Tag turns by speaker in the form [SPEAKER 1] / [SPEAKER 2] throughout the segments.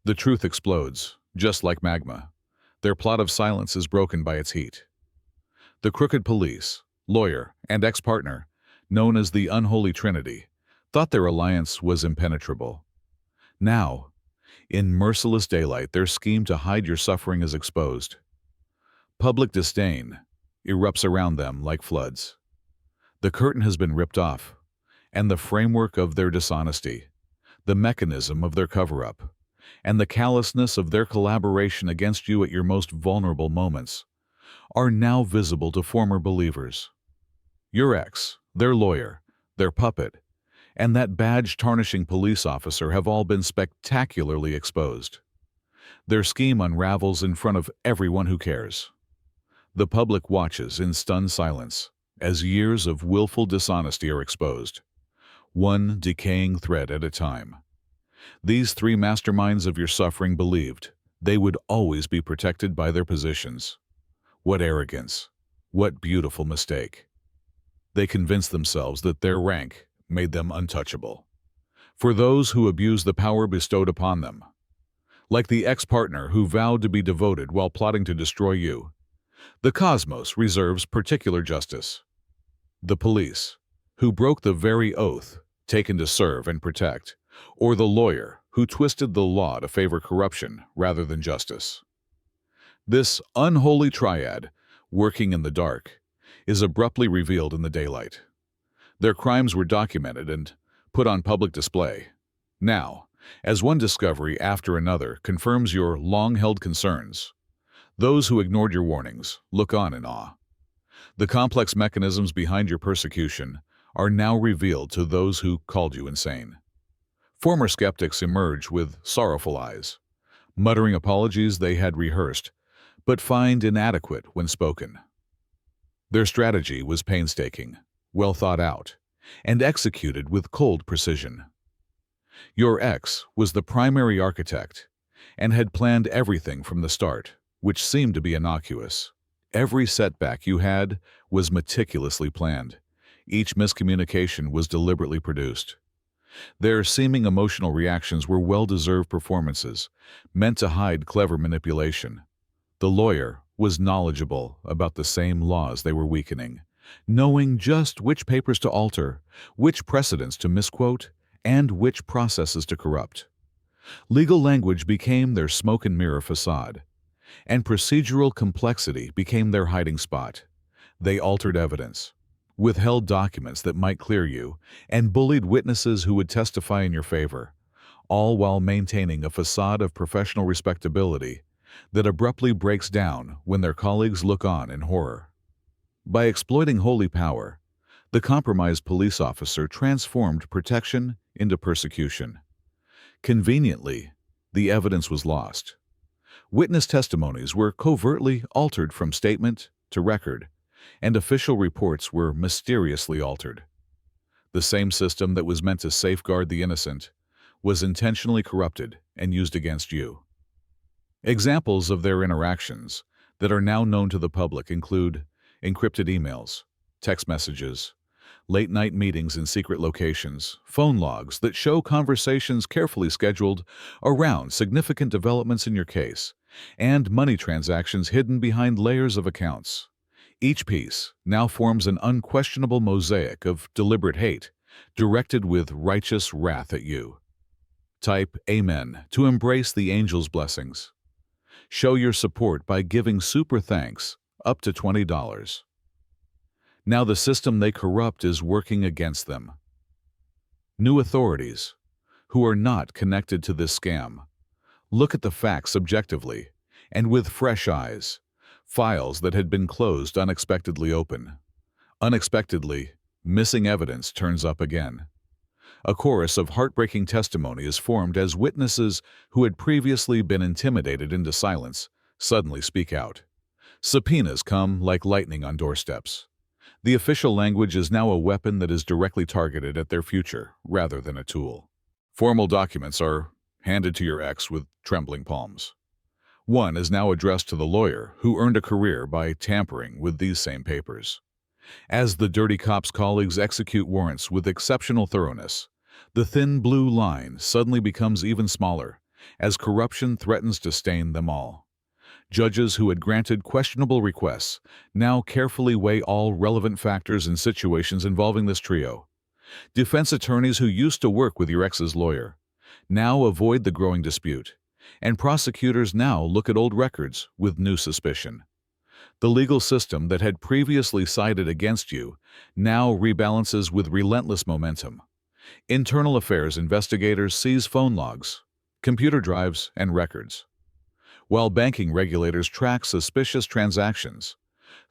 [SPEAKER 1] The truth explodes, just like magma. Their plot of silence is broken by its heat. The crooked police, lawyer, and ex-partner, known as the Unholy Trinity, thought their alliance was impenetrable. Now, in merciless daylight, their scheme to hide your suffering is exposed. Public disdain erupts around them like floods. The curtain has been ripped off, and the framework of their dishonesty, the mechanism of their cover-up, and the callousness of their collaboration against you at your most vulnerable moments are now visible to former believers. Your ex, their lawyer, their puppet, and that badge-tarnishing police officer have all been spectacularly exposed. Their scheme unravels in front of everyone who cares. The public watches in stunned silence as years of willful dishonesty are exposed, one decaying thread at a time. These three masterminds of your suffering believed they would always be protected by their positions. What arrogance! What beautiful mistake! They convinced themselves that their rank made them untouchable. For those who abuse the power bestowed upon them, like the ex-partner who vowed to be devoted while plotting to destroy you, the cosmos reserves particular justice. The police, who broke the very oath taken to serve and protect, or the lawyer who twisted the law to favor corruption rather than justice. This unholy triad, working in the dark, is abruptly revealed in the daylight. Their crimes were documented and put on public display. Now, as one discovery after another confirms your long-held concerns, those who ignored your warnings look on in awe. The complex mechanisms behind your persecution are now revealed to those who called you insane. Former skeptics emerge with sorrowful eyes, muttering apologies they had rehearsed, but find inadequate when spoken. Their strategy was painstaking, well thought out, and executed with cold precision. Your ex was the primary architect and had planned everything from the start, which seemed to be innocuous. Every setback you had was meticulously planned. Each miscommunication was deliberately produced. Their seeming emotional reactions were well-deserved performances, meant to hide clever manipulation. The lawyer was knowledgeable about the same laws they were weakening, knowing just which papers to alter, which precedents to misquote, and which processes to corrupt. Legal language became their smoke and mirror facade, and procedural complexity became their hiding spot. They altered evidence, withheld documents that might clear you, and bullied witnesses who would testify in your favor, all while maintaining a facade of professional respectability that abruptly breaks down when their colleagues look on in horror. By exploiting holy power, the compromised police officer transformed protection into persecution. Conveniently, the evidence was lost. Witness testimonies were covertly altered from statement to record, and official reports were mysteriously altered. The same system that was meant to safeguard the innocent was intentionally corrupted and used against you. Examples of their interactions that are now known to the public include encrypted emails, text messages, late-night meetings in secret locations, phone logs that show conversations carefully scheduled around significant developments in your case, and money transactions hidden behind layers of accounts. Each piece now forms an unquestionable mosaic of deliberate hate, directed with righteous wrath at you. Type Amen to embrace the angel's blessings. Show your support by giving super thanks up to $20. Now the system they corrupt is working against them. New authorities, who are not connected to this scam, look at the facts objectively and with fresh eyes. Files that had been closed unexpectedly open. Unexpectedly, missing evidence turns up again. A chorus of heartbreaking testimony is formed as witnesses who had previously been intimidated into silence suddenly speak out. Subpoenas come like lightning on doorsteps. The official language is now a weapon that is directly targeted at their future rather than a tool. Formal documents are handed to your ex with trembling palms. One is now addressed to the lawyer who earned a career by tampering with these same papers. As the dirty cop's colleagues execute warrants with exceptional thoroughness, the thin blue line suddenly becomes even smaller, as corruption threatens to stain them all. Judges who had granted questionable requests now carefully weigh all relevant factors in situations involving this trio. Defense attorneys who used to work with your ex's lawyer now avoid the growing dispute, and prosecutors now look at old records with new suspicion. The legal system that had previously sided against you now rebalances with relentless momentum. Internal affairs investigators seize phone logs, computer drives, and records, while banking regulators track suspicious transactions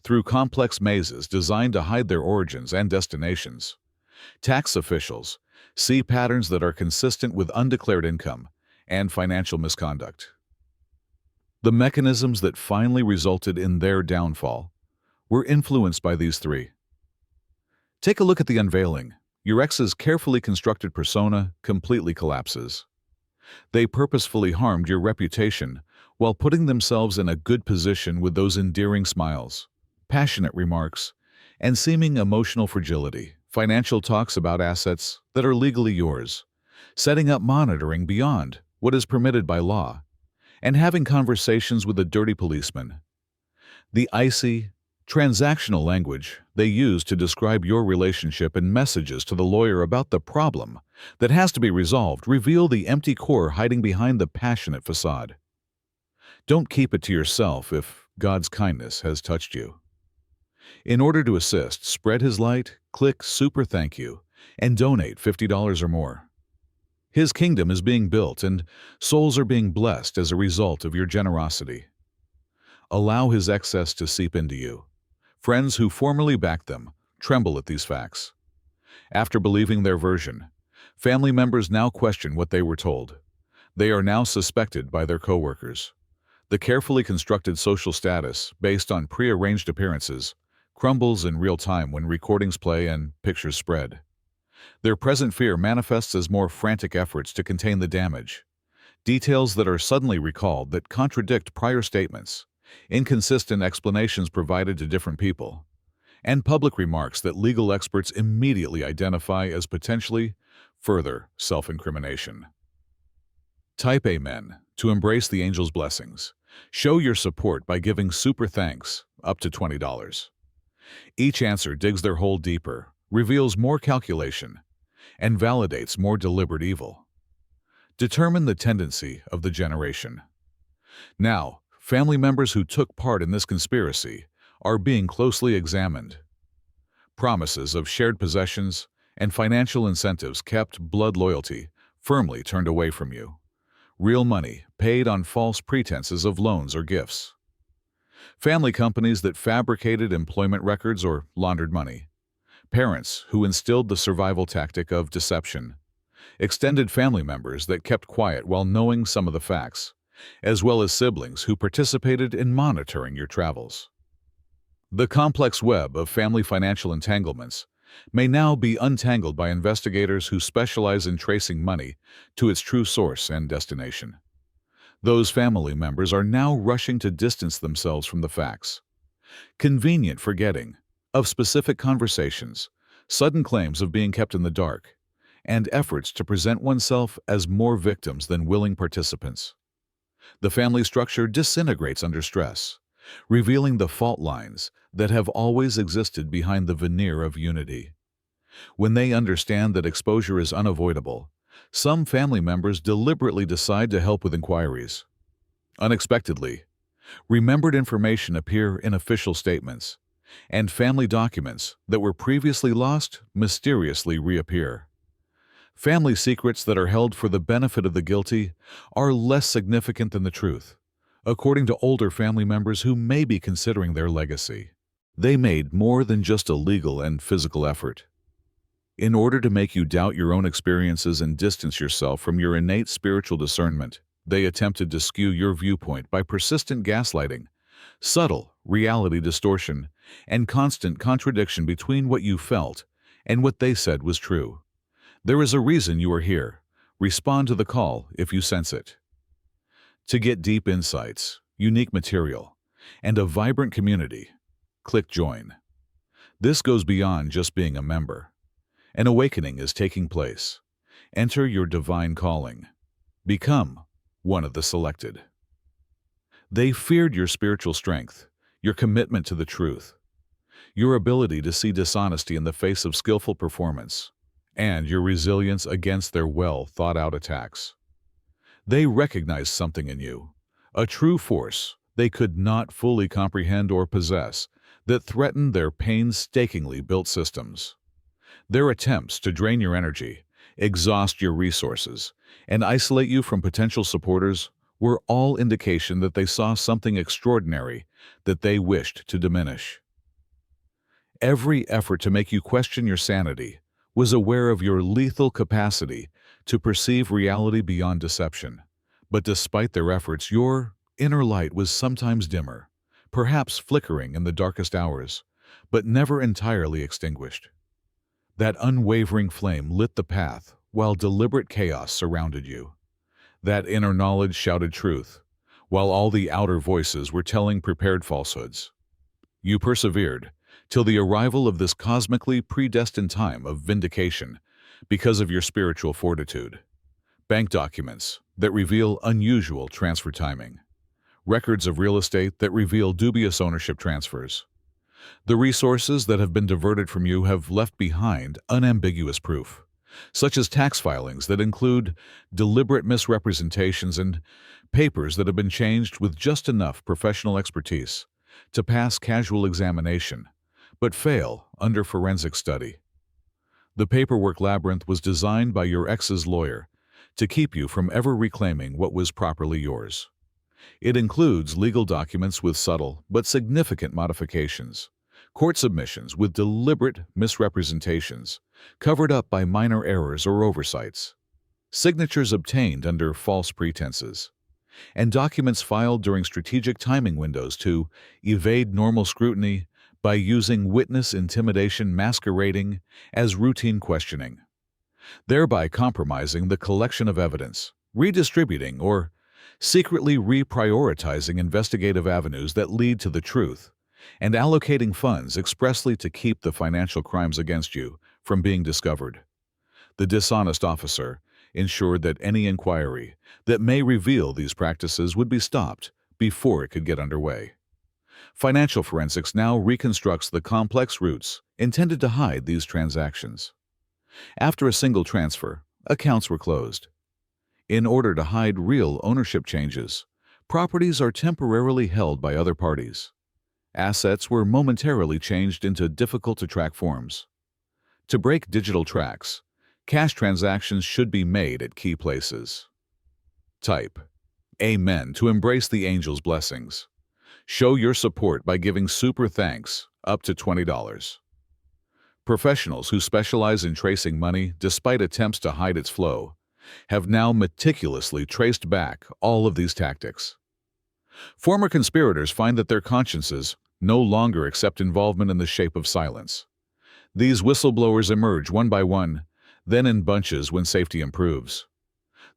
[SPEAKER 1] through complex mazes designed to hide their origins and destinations. Tax officials see patterns that are consistent with undeclared income and financial misconduct. The mechanisms that finally resulted in their downfall were influenced by these three. Take a look at the unveiling. Your ex's carefully constructed persona completely collapses. They purposefully harmed your reputation while putting themselves in a good position with those endearing smiles, passionate remarks, and seeming emotional fragility. Financial talks about assets that are legally yours, setting up monitoring beyond what is permitted by law, and having conversations with a dirty policeman. The icy, transactional language they use to describe your relationship and messages to the lawyer about the problem that has to be resolved reveal the empty core hiding behind the passionate facade. Don't keep it to yourself if God's kindness has touched you. In order to assist spread His light, click Super Thank You and donate $50 or more. His kingdom is being built and souls are being blessed as a result of your generosity. Allow His excess to seep into you. Friends who formerly backed them tremble at these facts. After believing their version, family members now question what they were told. They are now suspected by their coworkers. The carefully constructed social status, based on prearranged appearances, crumbles in real time when recordings play and pictures spread. Their present fear manifests as more frantic efforts to contain the damage. Details that are suddenly recalled that contradict prior statements, inconsistent explanations provided to different people, and public remarks that legal experts immediately identify as potentially further self-incrimination. Type Amen to embrace the angel's blessings. Show your support by giving super thanks up to $20. Each answer digs their hole deeper, reveals more calculation, and validates more deliberate evil. Determine the tendency of the generation. Now, family members who took part in this conspiracy are being closely examined. Promises of shared possessions and financial incentives kept, blood loyalty firmly turned away from you. Real money paid on false pretenses of loans or gifts. Family companies that fabricated employment records or laundered money. Parents who instilled the survival tactic of deception. Extended family members that kept quiet while knowing some of the facts, as well as siblings who participated in monitoring your travels. The complex web of family financial entanglements may now be untangled by investigators who specialize in tracing money to its true source and destination. Those family members are now rushing to distance themselves from the facts. Convenient forgetting of specific conversations, sudden claims of being kept in the dark, and efforts to present oneself as more victims than willing participants. The family structure disintegrates under stress, revealing the fault lines that have always existed behind the veneer of unity. When they understand that exposure is unavoidable, some family members deliberately decide to help with inquiries. Unexpectedly, remembered information appear in official statements, and family documents that were previously lost mysteriously reappear. Family secrets that are held for the benefit of the guilty are less significant than the truth, according to older family members who may be considering their legacy. They made more than just a legal and physical effort. In order to make you doubt your own experiences and distance yourself from your innate spiritual discernment, they attempted to skew your viewpoint by persistent gaslighting, subtle reality distortion, and constant contradiction between what you felt and what they said was true. There is a reason you are here. Respond to the call if you sense it. To get deep insights, unique material, and a vibrant community, click Join. This goes beyond just being a member. An awakening is taking place. Enter your divine calling. Become one of the selected. They feared your spiritual strength, your commitment to the truth, your ability to see dishonesty in the face of skillful performance, and your resilience against their well-thought-out attacks. They recognized something in you, a true force they could not fully comprehend or possess, that threatened their painstakingly built systems. Their attempts to drain your energy, exhaust your resources, and isolate you from potential supporters were all indication that they saw something extraordinary that they wished to diminish. Every effort to make you question your sanity was aware of your lethal capacity to perceive reality beyond deception. But despite their efforts, your inner light was sometimes dimmer, perhaps flickering in the darkest hours, but never entirely extinguished. That unwavering flame lit the path while deliberate chaos surrounded you. That inner knowledge shouted truth, while all the outer voices were telling prepared falsehoods. You persevered till the arrival of this cosmically predestined time of vindication because of your spiritual fortitude. Bank documents that reveal unusual transfer timing. Records of real estate that reveal dubious ownership transfers. The resources that have been diverted from you have left behind unambiguous proof, such as tax filings that include deliberate misrepresentations and papers that have been changed with just enough professional expertise to pass casual examination, but fail under forensic study. The paperwork labyrinth was designed by your ex's lawyer to keep you from ever reclaiming what was properly yours. It includes legal documents with subtle but significant modifications, court submissions with deliberate misrepresentations, covered up by minor errors or oversights, signatures obtained under false pretenses, and documents filed during strategic timing windows to evade normal scrutiny by using witness intimidation masquerading as routine questioning, thereby compromising the collection of evidence, redistributing or secretly reprioritizing investigative avenues that lead to the truth, and allocating funds expressly to keep the financial crimes against you from being discovered. The dishonest officer ensured that any inquiry that may reveal these practices would be stopped before it could get underway. Financial forensics now reconstructs the complex routes intended to hide these transactions. After a single transfer, accounts were closed. In order to hide real ownership changes, properties are temporarily held by other parties. Assets were momentarily changed into difficult-to-track forms. To break digital tracks, cash transactions should be made at key places. Type Amen to embrace the angel's blessings. Show your support by giving super thanks up to $20. Professionals who specialize in tracing money despite attempts to hide its flow have now meticulously traced back all of these tactics. Former conspirators find that their consciences no longer accept involvement in the shape of silence. These whistleblowers emerge one by one, then in bunches when safety improves.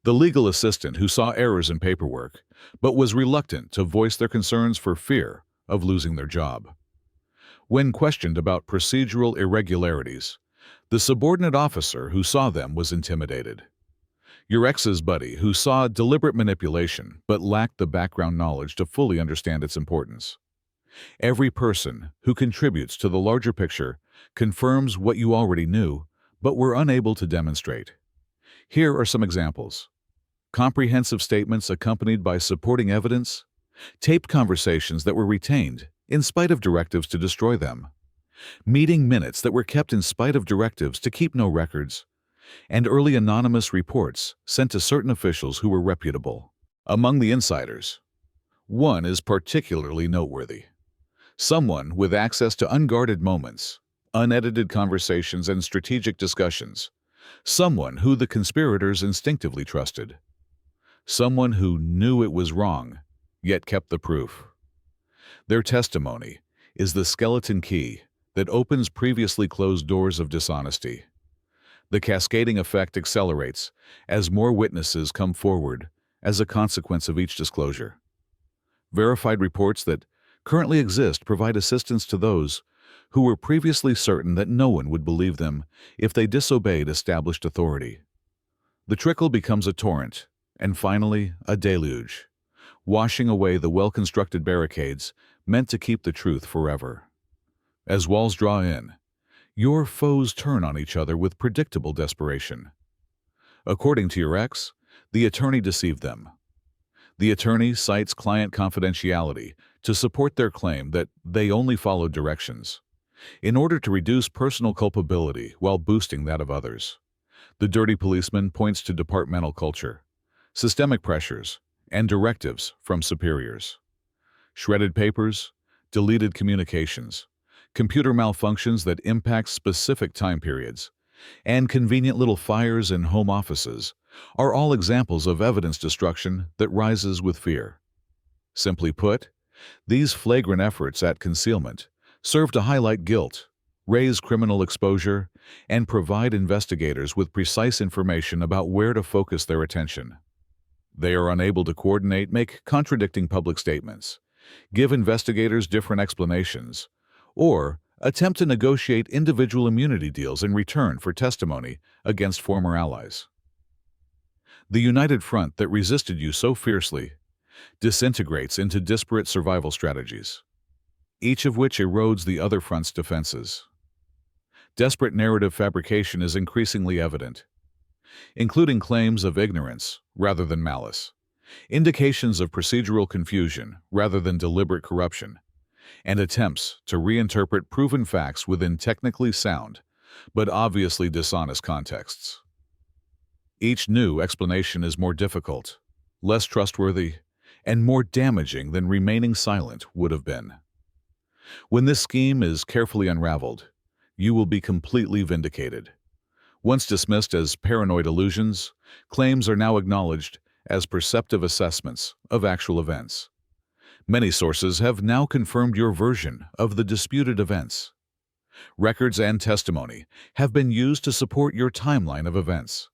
[SPEAKER 1] The legal assistant who saw errors in paperwork, but was reluctant to voice their concerns for fear of losing their job. When questioned about procedural irregularities, the subordinate officer who saw them was intimidated. Your ex's buddy who saw deliberate manipulation but lacked the background knowledge to fully understand its importance. Every person who contributes to the larger picture confirms what you already knew but were unable to demonstrate. Here are some examples. Comprehensive statements accompanied by supporting evidence, taped conversations that were retained in spite of directives to destroy them, meeting minutes that were kept in spite of directives to keep no records, and early anonymous reports sent to certain officials who were reputable. Among the insiders, one is particularly noteworthy. Someone with access to unguarded moments, unedited conversations, and strategic discussions. Someone who the conspirators instinctively trusted. Someone who knew it was wrong, yet kept the proof. Their testimony is the skeleton key that opens previously closed doors of dishonesty. The cascading effect accelerates as more witnesses come forward as a consequence of each disclosure. Verified reports that currently exist provide assistance to those who were previously certain that no one would believe them if they disobeyed established authority. The trickle becomes a torrent, And finally, a deluge, washing away the well-constructed barricades meant to keep the truth forever. As walls draw in, your foes turn on each other with predictable desperation. According to your ex, the attorney deceived them. The attorney cites client confidentiality to support their claim that they only followed directions, in order to reduce personal culpability while boosting that of others. The dirty policeman points to departmental culture, systemic pressures, and directives from superiors. Shredded papers, deleted communications, computer malfunctions that impact specific time periods, and convenient little fires in home offices are all examples of evidence destruction that rises with fear. Simply put, these flagrant efforts at concealment serve to highlight guilt, raise criminal exposure, and provide investigators with precise information about where to focus their attention. They are unable to coordinate, make contradicting public statements, give investigators different explanations, or attempt to negotiate individual immunity deals in return for testimony against former allies. The united front that resisted you so fiercely disintegrates into disparate survival strategies, each of which erodes the other front's defenses. Desperate narrative fabrication is increasingly evident, including claims of ignorance rather than malice, indications of procedural confusion rather than deliberate corruption, and attempts to reinterpret proven facts within technically sound but obviously dishonest contexts. Each new explanation is more difficult, less trustworthy, and more damaging than remaining silent would have been. When this scheme is carefully unraveled, you will be completely vindicated. Once dismissed as paranoid illusions, claims are now acknowledged as perceptive assessments of actual events. Many sources have now confirmed your version of the disputed events. Records and testimony have been used to support your timeline of events,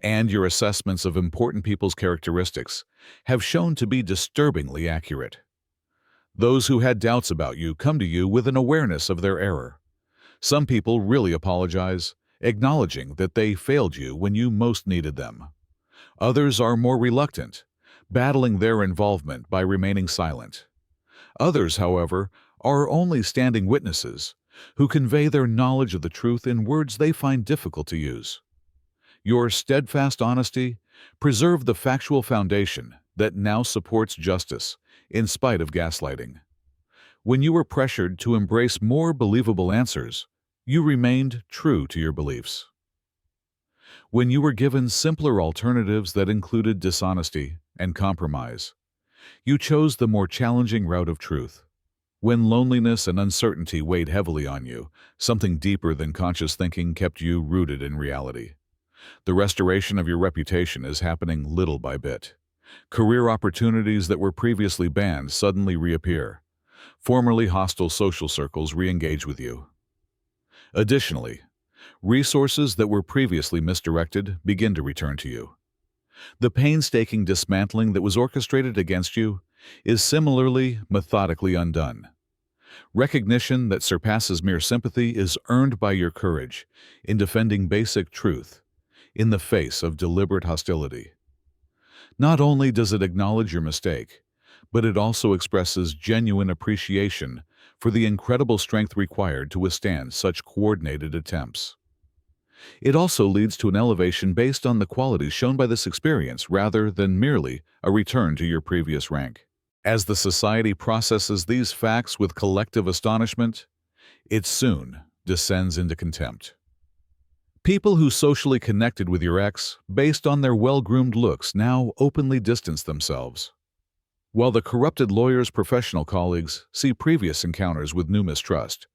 [SPEAKER 1] and your assessments of important people's characteristics have shown to be disturbingly accurate. Those who had doubts about you come to you with an awareness of their error. Some people really apologize, acknowledging that they failed you when you most needed them. Others are more reluctant, battling their involvement by remaining silent. Others, however, are only standing witnesses who convey their knowledge of the truth in words they find difficult to use. Your steadfast honesty preserved the factual foundation that now supports justice in spite of gaslighting. When you were pressured to embrace more believable answers, you remained true to your beliefs. When you were given simpler alternatives that included dishonesty and compromise, you chose the more challenging route of truth. When loneliness and uncertainty weighed heavily on you, something deeper than conscious thinking kept you rooted in reality. The restoration of your reputation is happening little by bit. Career opportunities that were previously banned suddenly reappear. Formerly hostile social circles re-engage with you. Additionally, resources that were previously misdirected begin to return to you. The painstaking dismantling that was orchestrated against you is similarly methodically undone. Recognition that surpasses mere sympathy is earned by your courage in defending basic truth in the face of deliberate hostility. Not only does it acknowledge your mistake, but it also expresses genuine appreciation for the incredible strength required to withstand such coordinated attempts. It also leads to an elevation based on the qualities shown by this experience rather than merely a return to your previous rank. As the society processes these facts with collective astonishment, it soon descends into contempt. People who socially connected with your ex based on their well-groomed looks now openly distance themselves, while the corrupted lawyer's professional colleagues see previous encounters with new mistrust.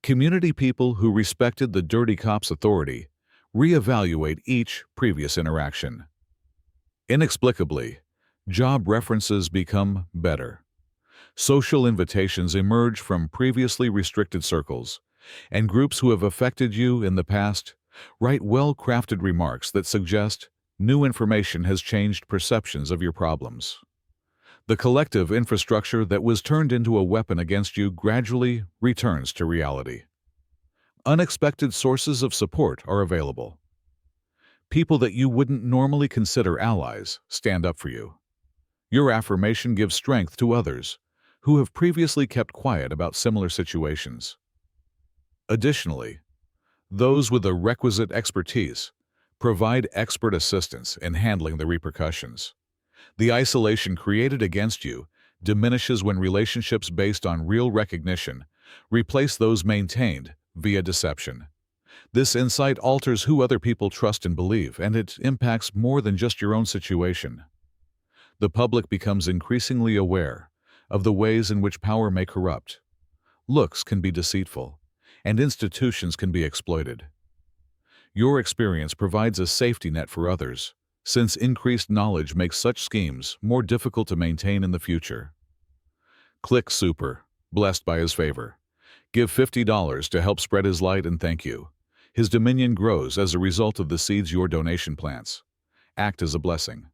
[SPEAKER 1] Community people who respected the dirty cop's authority reevaluate each previous interaction. Inexplicably, job references become better. Social invitations emerge from previously restricted circles, and groups who have affected you in the past write well-crafted remarks that suggest new information has changed perceptions of your problems. The collective infrastructure that was turned into a weapon against you gradually returns to reality. Unexpected sources of support are available. People that you wouldn't normally consider allies stand up for you. Your affirmation gives strength to others who have previously kept quiet about similar situations. Additionally, those with the requisite expertise provide expert assistance in handling the repercussions. The isolation created against you diminishes when relationships based on real recognition replace those maintained via deception. This insight alters who other people trust and believe, and it impacts more than just your own situation. The public becomes increasingly aware of the ways in which power may corrupt. Looks can be deceitful, and institutions can be exploited. Your experience provides a safety net for others, since increased knowledge makes such schemes more difficult to maintain in the future. Click Super, blessed by his favor. Give $50 to help spread his light and thank you. His dominion grows as a result of the seeds your donation plants. Act as a blessing.